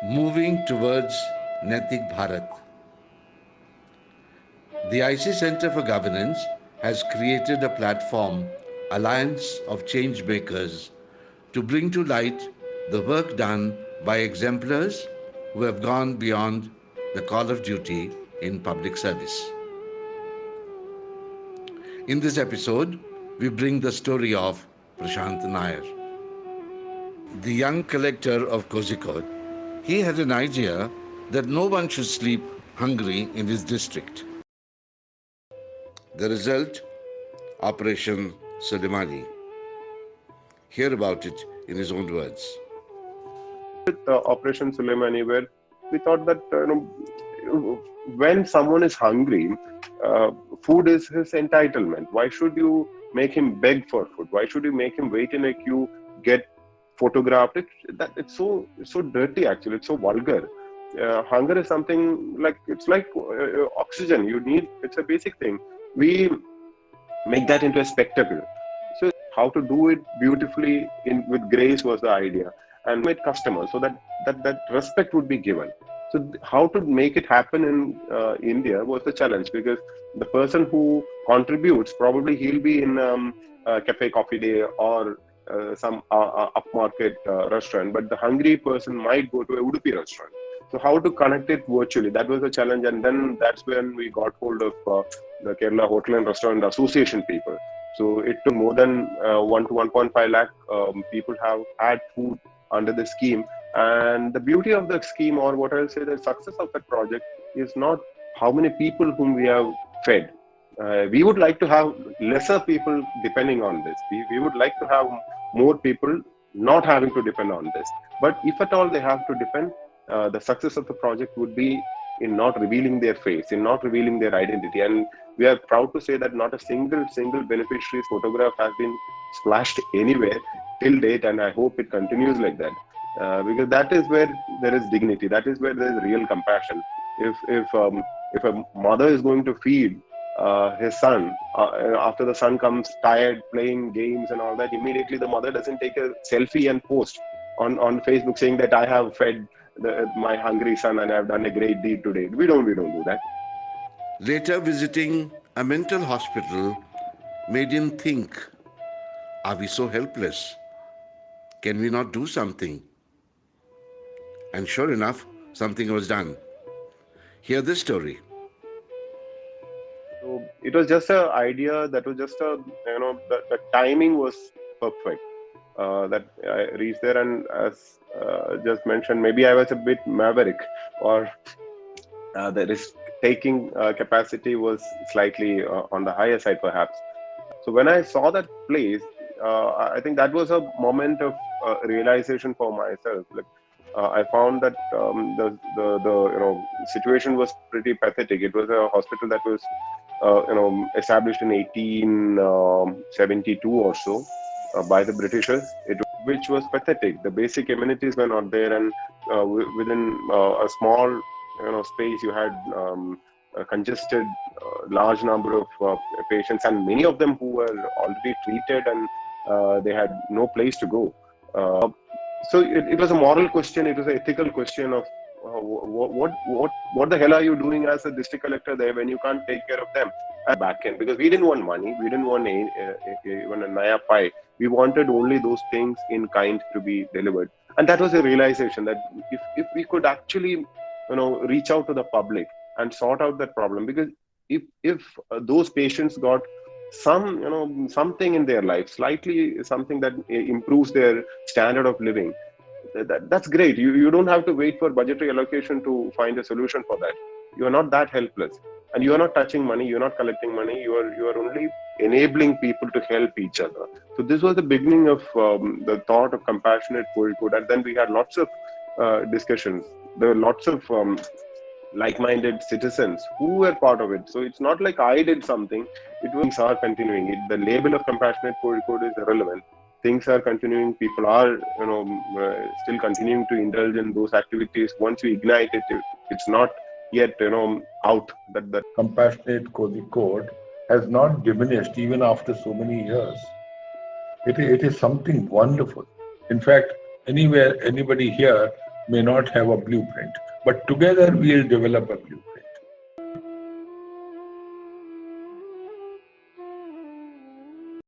Moving towards Naitik Bharat. The IC Center for Governance has created a platform, Alliance of Changemakers, to bring to light the work done by exemplars who have gone beyond the call of duty in public service. In this episode, we bring the story of Prashant Nair, the young collector of Kozhikode. He had an idea that no one should sleep hungry in his district. The result, Operation Soleimani. Hear about it in his own words. With Operation Soleimani, where we thought that when someone is hungry, food is his entitlement. Why should you make him beg for food? Why should you make him wait in a queue, get photographed? It's so dirty. Actually, it's so vulgar. Hunger is something like it's like oxygen. You need. It's a basic thing. We make that into a spectacle. So how to do it beautifully with grace was the idea, and with customers so that respect would be given. So how to make it happen in India was the challenge, because the person who contributes, probably he'll be in cafe coffee day or some upmarket restaurant, but the hungry person might go to a Udupi restaurant. So how to connect it virtually? That was a challenge, and then that's when we got hold of the Kerala Hotel and Restaurant Association people. So it took more than 1 to 1.5 lakh people have had food under the scheme. And the beauty of the scheme, or what I'll say, the success of that project is not how many people whom we have fed. We would like to have lesser people depending on this. We would like to have more people not having to depend on this. But if at all they have to depend, the success of the project would be in not revealing their face, in not revealing their identity. And we are proud to say that not a single beneficiary's photograph has been splashed anywhere till date, and I hope it continues like that. Because that is where there is dignity. That is where there is real compassion. If a mother is going to feed his son, after the son comes tired playing games and all that, immediately the mother doesn't take a selfie and post on Facebook saying that I have fed my hungry son and I've done a great deed today. We don't do that. Later, visiting a mental hospital made him think, are we so helpless? Can we not do something? And sure enough, something was done. Hear this story. So it was just an idea that was just the timing was perfect. That I reached there, and as just mentioned, maybe I was a bit maverick, or the risk taking capacity was slightly on the higher side, perhaps. So when I saw that place, I think that was a moment of realization for myself. Like I found that the situation was pretty pathetic. It was a hospital that was established in 1872 or so by the Britishers. Which was pathetic. The basic amenities were not there, and within a small space, you had a congested large number of patients, and many of them who were already treated, and they had no place to go. So it was a moral question. It was an ethical question of what the hell are you doing as a district collector there when you can't take care of them at back end? Because we didn't want money, we didn't want even a naya pie. We wanted only those things in kind to be delivered, and that was a realization that if we could actually reach out to the public and sort out that problem, because if those patients got something in their life, slightly something that improves their standard of living, that's great. You don't have to wait for budgetary allocation to find a solution for that. You are not that helpless, and you are not touching money, you're not collecting money, you are only enabling people to help each other. So this was the beginning of the thought of compassionate Kozhikode, and then we had lots of discussions. There were lots of like-minded citizens who were part of it. So it's not like I did something. Things are continuing. The label of compassionate Kozhikode is irrelevant. Things are continuing. People are still continuing to indulge in those activities. Once you ignite it, it's not yet out. That Compassionate Kozhikode has not diminished even after so many years. It is something wonderful. In fact, anywhere, anybody here may not have a blueprint, but together we'll develop a blueprint.